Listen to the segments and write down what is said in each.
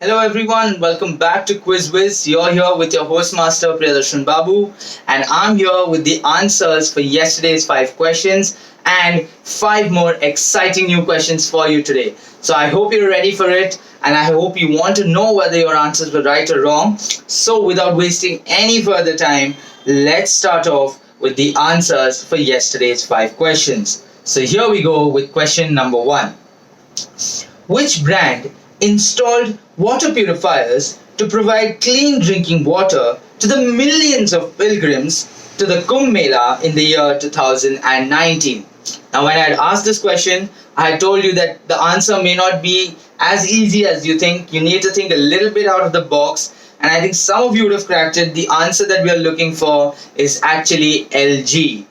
Hello everyone, welcome back to Whiz. You're here with your host master Priyadarshan Babu, and I'm here with the answers for yesterday's 5 questions and 5 more exciting new questions for you today. So I hope you're ready for it, and I hope you want to know whether your answers were right or wrong. So without wasting any further time, let's start off with the answers for yesterday's 5 questions. So here we go with question number 1. Which brand installed water purifiers to provide clean drinking water to the millions of pilgrims to the Kumbh Mela in the year 2019? Now, when I had asked this question, I had told you that the answer may not be as easy as you think. You need to think a little bit out of the box, and I think some of you would have cracked it. The answer that we are looking for is actually LG,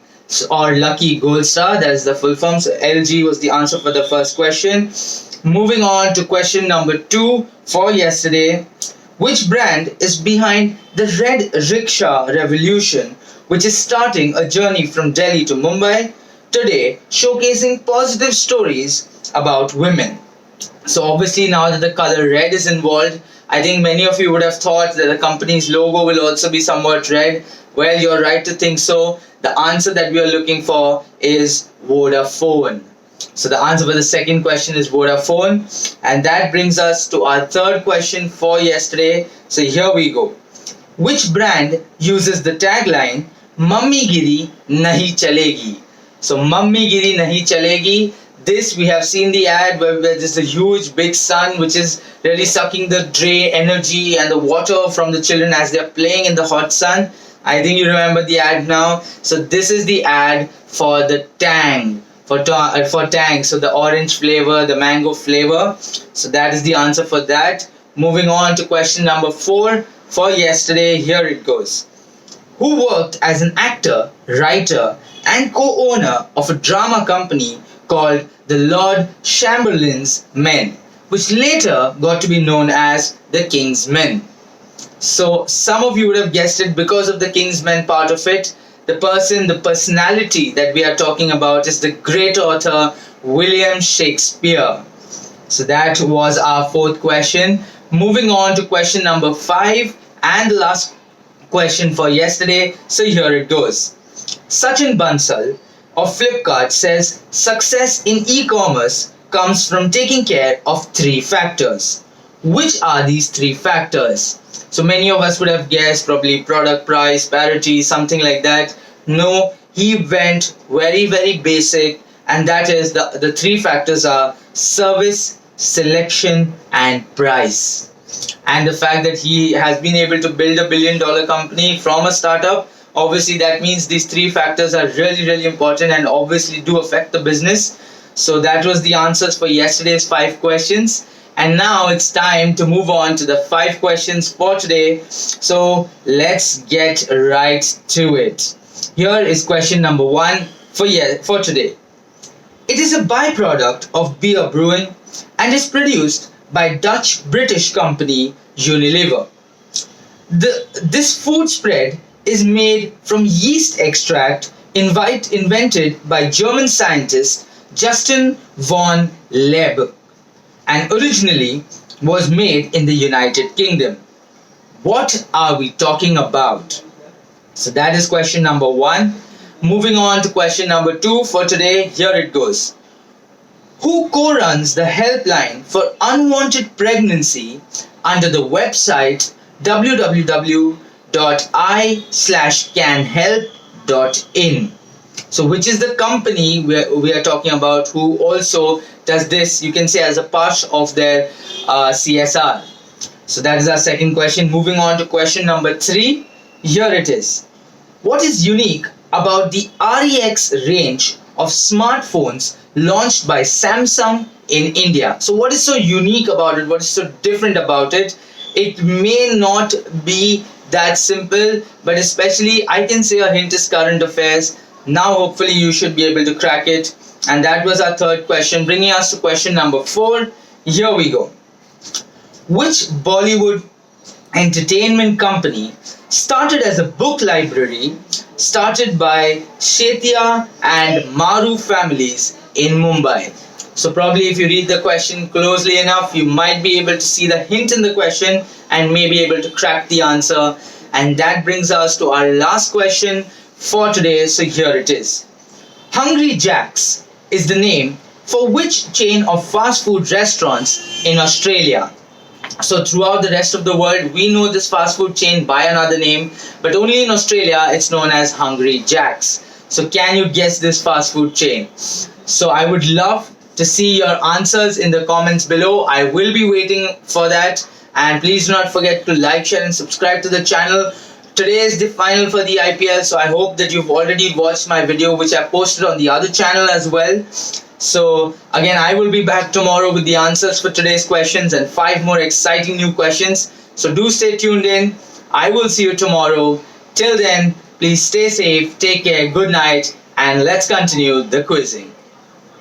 or Lucky Gold Star. That is the full form. So LG was the answer for the first question. Moving on to question number 2 for yesterday. Which brand is behind the red rickshaw revolution, which is starting a journey from Delhi to Mumbai today, showcasing positive stories about women? So obviously now that the color red is involved, I think many of you would have thought that the company's logo will also be somewhat red. Well, you're right to think so. The answer that we are looking for is Vodafone. So the answer for the second question is Vodafone. And that brings us to our third question for yesterday. So here we go. Which brand uses the tagline, Mummy Giri Nahi Chalegi? So Mummy Giri Nahi Chalegi. This we have seen the ad where there's a huge big sun which is really sucking the energy and the water from the children as they're playing in the hot sun. I think you remember the ad now. So this is the ad for the Tang. For Tang, so the orange flavor, the mango flavor. So that is the answer for that. Moving on to question number 4 for yesterday. Here it goes. Who worked as an actor, writer, and co-owner of a drama company called the Lord Chamberlain's Men, which later got to be known as the King's Men? So some of you would have guessed it because of the King's Men part of it. The personality that we are talking about is the great author William Shakespeare. So that was our 4th question. Moving on to question number 5 and the last question for yesterday. So here it goes. Sachin Bansal of Flipkart says success in e-commerce comes from taking care of 3 factors. Which are these 3 factors? So many of us would have guessed probably product price, parity, something like that. No, he went very, very basic, and that is the 3 factors are service, selection, and price. And the fact that he has been able to build a $1 billion company from a startup, obviously that means these 3 factors are really, really important and obviously do affect the business. So that was the answers for yesterday's 5 questions. And now it's time to move on to the 5 questions for today. So let's get right to it. Here is question number 1 for today. It is a byproduct of beer brewing and is produced by Dutch-British company Unilever. This food spread is made from yeast extract invented by German scientist Justin von Liebig, and originally was made in the United Kingdom. What are we talking about? So that is question number 1. Moving on to question number 2 for today. Here it goes. Who co-runs the helpline for unwanted pregnancy under the website www.i/canhelp.in? So which is the company we are talking about who also does this, you can say, as a part of their CSR. So that is our second question. Moving on to question number 3. Here it is. What is unique about the REX range of smartphones launched by Samsung in India? So what is so unique about it? What is so different about it? It may not be that simple, but especially I can say a hint is current affairs. Now hopefully you should be able to crack it. And that was our 3rd question, bringing us to question number 4. Here we go. Which Bollywood entertainment company started as a book library started by Shetia and Maru families in Mumbai? So probably if you read the question closely enough, you might be able to see the hint in the question and may be able to crack the answer. And that brings us to our last question for today. So here it is. Hungry Jack's is the name for which chain of fast food restaurants in Australia? So throughout the rest of the world, we know this fast food chain by another name, but only in Australia it's known as Hungry Jack's. So can you guess this fast food chain? So I would love to see your answers in the comments below. I will be waiting for that. And please do not forget to like, share and subscribe to the channel. Today is the final for the IPL, so I hope that you've already watched my video which I posted on the other channel as well. So again, I will be back tomorrow with the answers for today's questions and 5 more exciting new questions. So do stay tuned in. I will see you tomorrow. Till then, please stay safe, take care, good night, and let's continue the quizzing.